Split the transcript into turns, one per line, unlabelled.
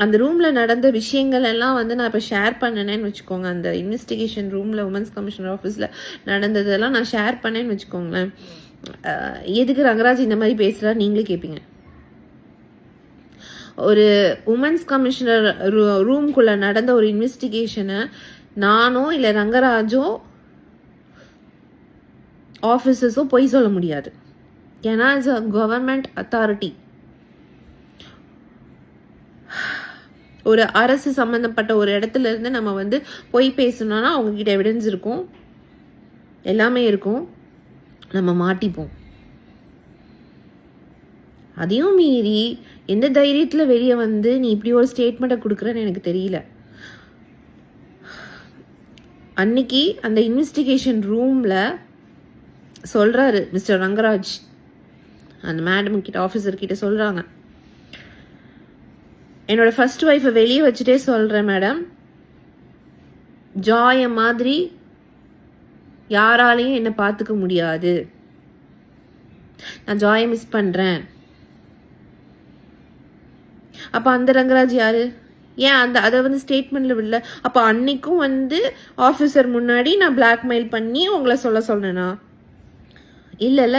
அந்த ரூமில் நடந்த விஷயங்கள் எல்லாம் வந்து நான் இப்போ ஷேர் பண்ணனேன்னு வச்சுக்கோங்க. அந்த இன்வெஸ்டிகேஷன் ரூமில் உமன்ஸ் கமிஷனர் ஆஃபீஸில் நடந்ததெல்லாம் நான் ஷேர் பண்ணேன்னு வச்சுக்கோங்களேன். எதுக்கு ரங்கராஜ் இந்த மாதிரி பேசுகிறார் நீங்களே கேட்பீங்க. ஒரு உமன்ஸ் கமிஷனர் ரூம்குள்ளே நடந்த ஒரு இன்வெஸ்டிகேஷனை நானோ இல்லை ரங்கராஜோ ஆஃபீஸர்ஸோ பொய் சொல்ல முடியாது. ஏன்னா இட்ஸ் அ கவர்மெண்ட் அத்தாரிட்டி. ஒரு அரசு சம்மந்தப்பட்ட ஒரு இடத்துல இருந்து நம்ம வந்து பொய் பேசணும்னா அவங்கக்கிட்ட எவிடன்ஸ் இருக்கும், எல்லாமே இருக்கும், நம்ம மாட்டிப்போம். அதையும் மீறி எந்த தைரியத்தில் வெளியே வந்து நீ இப்படி ஒரு ஸ்டேட்மெண்ட்டை கொடுக்குறேன்னு எனக்கு தெரியல. அன்னைக்கு அந்த இன்வெஸ்டிகேஷன் ரூமில் சொல்கிறாரு மிஸ்டர் ரங்கராஜ், அந்த மேடம் கிட்ட ஆஃபீஸர் கிட்ட சொல்கிறாங்க, என்னோட ஃபர்ஸ்ட் ஒய்ஃபை வெளியே வச்சுட்டே சொல்கிறேன் மேடம், ஜாய மாதிரி யாராலையும் என்னை பார்த்துக்க முடியாது, நான் ஜாயை மிஸ் பண்ணுறேன். அப்போ அந்த ரங்கராஜ் யாரு? ஏன் அதை வந்து ஸ்டேட்மெண்ட்ல விடல? அப்போ அன்னைக்கும் வந்து ஆஃபீஸர் முன்னாடி நான் பிளாக்மெயில் பண்ணி உங்களை சொல்ல சொன்னேனா? இல்லைல்ல.